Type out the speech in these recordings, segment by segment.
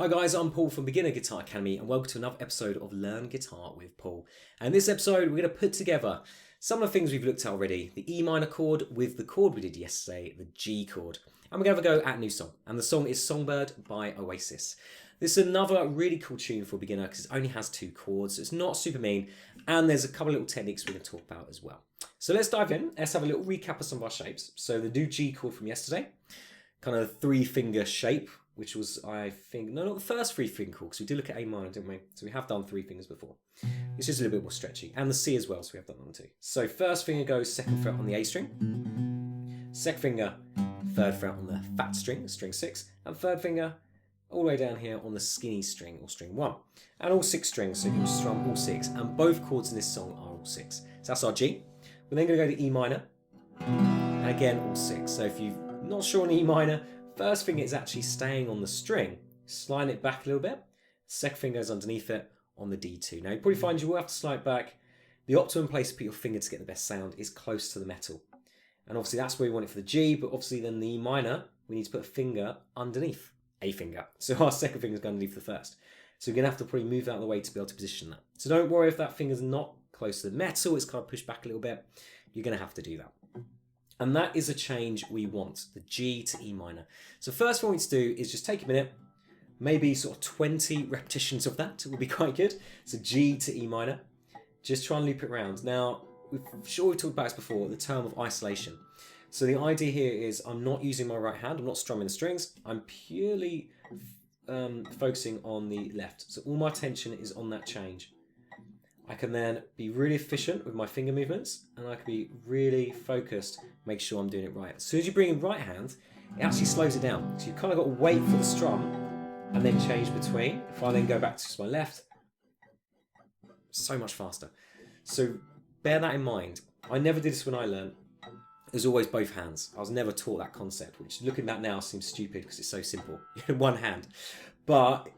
Hi guys, I'm Paul from Beginner Guitar Academy and welcome to another episode of Learn Guitar with Paul. And in this episode we're going to put together some of the things we've looked at already. The E minor chord with the chord we did yesterday, the G chord. And we're going to have a go at a new song. And the song is Songbird by Oasis. This is another really cool tune for a beginner because it only has 2 chords. So it's not super mean. And there's a couple of little techniques we're going to talk about as well. So let's dive in. Let's have a little recap of some of our shapes. So the new G chord from yesterday, kind of 3-finger shape, which was, I think, no, not the first 3-finger chord, because we did look at A minor, didn't we? So we have done 3 fingers before. It's just a little bit more stretchy. And the C as well, so we have done that one too. So first finger goes 2nd fret on the A string. 2nd finger, 3rd fret on the fat string, string 6. And 3rd finger all the way down here on the skinny string, or string 1. And all 6 strings, so you can strum all 6. And both chords in this song are all 6. So that's our G. We're then going to go to E minor. And again, all 6. So if you're not sure on E minor, first finger is actually staying on the string, sliding it back a little bit. 2nd finger is underneath it on the D2. Now you probably find you will have to slide back. The optimum place to put your finger to get the best sound is close to the metal. And obviously that's where we want it for the G, but obviously then the E minor, we need to put a finger underneath a finger. So our 2nd finger is going underneath the 1st. So we're going to have to probably move out of the way to be able to position that. So don't worry if that finger's not close to the metal, it's kind of pushed back a little bit. You're going to have to do that. And that is a change we want, the G to E minor. So first thing we need to do is just take a minute, maybe sort of 20 repetitions of that would be quite good. So G to E minor, just try and loop it around. Now, we've talked about this before, the term of isolation. So the idea here is I'm not using my right hand, I'm not strumming the strings, I'm purely focusing on the left. So all my attention is on that change. I can then be really efficient with my finger movements and I can be really focused, make sure I'm doing it right. As soon as you bring in right hand, it actually slows it down. So you've kind of got to wait for the strum and then change between. If I then go back to my left, so much faster. So bear that in mind. I never did this when I learned. It was always both hands. I was never taught that concept, which looking back now seems stupid because it's so simple. One hand. But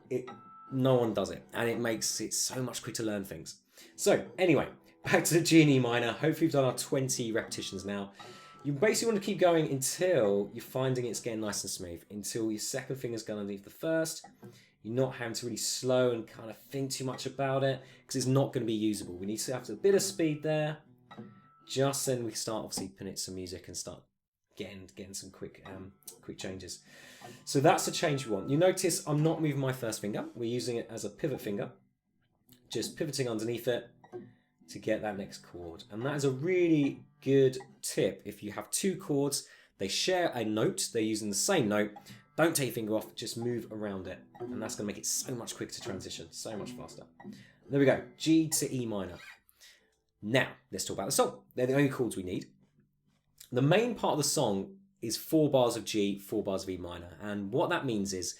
no one does it. And it makes it so much quicker to learn things. So anyway, back to the G and E minor. Hopefully we've done our 20 repetitions now. You basically want to keep going until you're finding it's getting nice and smooth, until your 2nd finger's going underneath the 1st. You're not having to really slow and kind of think too much about it because it's not going to be usable. We need to have a bit of speed there. Just then we start obviously putting some music and start getting some quick changes. So that's the change we want. You notice I'm not moving my 1st finger. We're using it as a pivot finger. Just pivoting underneath it to get that next chord. And that is a really good tip. If you have 2 chords, they share a note, they're using the same note, don't take your finger off, just move around it. And that's going to make it so much quicker to transition, so much faster. There we go, G to E minor. Now, let's talk about the song. They're the only chords we need. The main part of the song is 4 bars of G, 4 bars of E minor. And what that means is,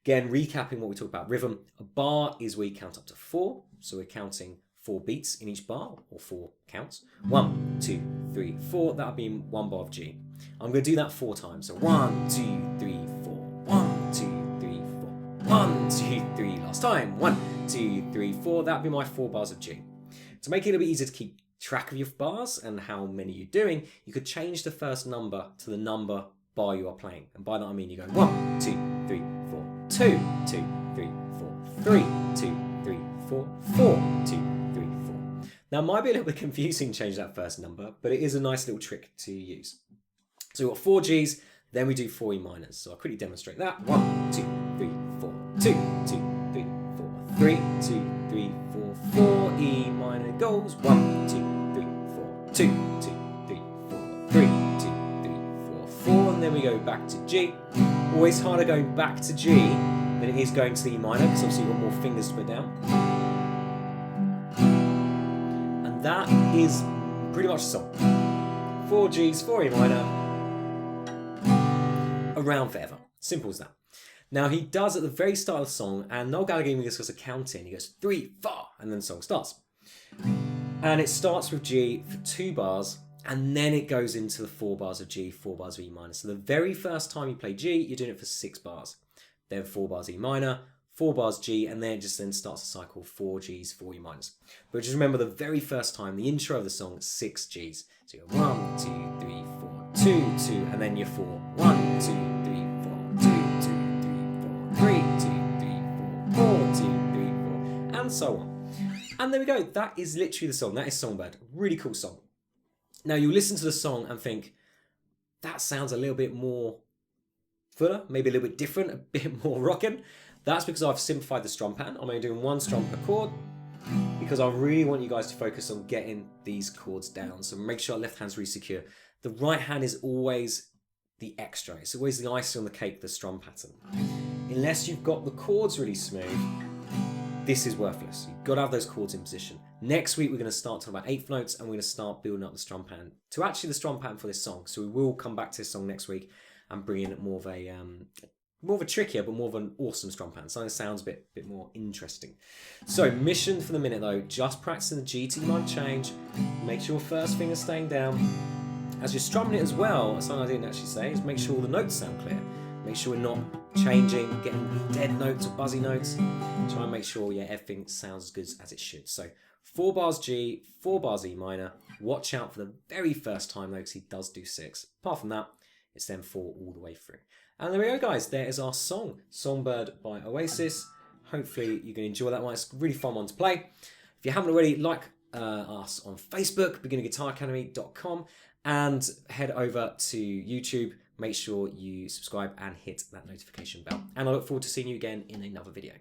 again, recapping what we talked about rhythm, a bar is where you count up to 4. So we're counting 4 beats in each bar, or 4 counts. 1, 2, 3, 4. That'll be 1 bar of G. I'm going to do that 4 times. So 1, 2, 3, 4. 1, 2, 3, 4. 1, 2, 3. Last time. 1, 2, 3, 4. That'll be my 4 bars of G. To make it a little bit easier to keep track of your bars and how many you're doing, you could change the first number to the number bar you are playing. And by that I mean you go 1, 2, 3, 4. 2, 2, 3, 4. 3, 2, 3, 4. 4, 2, 3, 4. Now it might be a little bit confusing to change that first number, but it is a nice little trick to use. So we've got 4 Gs, then we do 4 E minors. So I'll quickly demonstrate that. 1, 2, 3, 4. 2, 2, 3, 4. 3, 2, 3, 4. 4 E minor goes. 1, 2, 3, 4. 2, 2, 3, 4. 3, 2, 3, 4. 4. And then we go back to G. Always harder going back to G than it is going to the E minor, because obviously you've got more fingers to put down. And that is pretty much the song. 4 Gs, 4 E minor, around forever. Simple as that. Now he does at the very start of the song, and Noel Gallagher gives us a count in. He goes 3, 4, and then the song starts. And it starts with G for 2 bars, and then it goes into the 4 bars of G, 4 bars of E minor. So the very first time you play G, you're doing it for 6 bars. Then 4 bars E minor, 4 bars G, and then it just then starts a cycle, 4 Gs, 4 E minors. But just remember the very first time, the intro of the song, 6 Gs. So you go 1, 2, 3, 4, 2, 2, and then you're 4. 1, 2, 3, 4, 2, 2, 3, 4, 3, 2, 3, and so on. And there we go. That is literally the song. That is Songbird. Really cool song. Now you listen to the song and think, that sounds a little bit more fuller, maybe a little bit different, a bit more rocking. That's because I've simplified the strum pattern. I'm only doing one strum per chord because I really want you guys to focus on getting these chords down. So make sure our left hand's really secure. The right hand is always the extra. It's always the icing on the cake, the strum pattern. Unless you've got the chords really smooth, this is worthless. You've got to have those chords in position. Next week, we're going to start talking about eighth notes and we're going to start building up the strum pattern to actually the strum pattern for this song. So we will come back to this song next week and bring in more of a trickier, but more of an awesome strum pattern. Something that sounds a bit more interesting. So mission for the minute though, just practicing the G to E minor change. Make sure your first finger's staying down. As you're strumming it as well, something I didn't actually say is make sure all the notes sound clear. Make sure we're not changing, getting dead notes or buzzy notes. Try and make sure, yeah, everything sounds as good as it should. So 4 bars G, 4 bars E minor. Watch out for the very first time though, because he does do 6. Apart from that, it's then 4 all the way through. And there we go, guys. There is our song, Songbird by Oasis. Hopefully you can enjoy that one. It's a really fun one to play. If you haven't already, like us on Facebook, beginnerguitaracademy.com, and head over to YouTube. Make sure you subscribe and hit that notification bell. And I look forward to seeing you again in another video.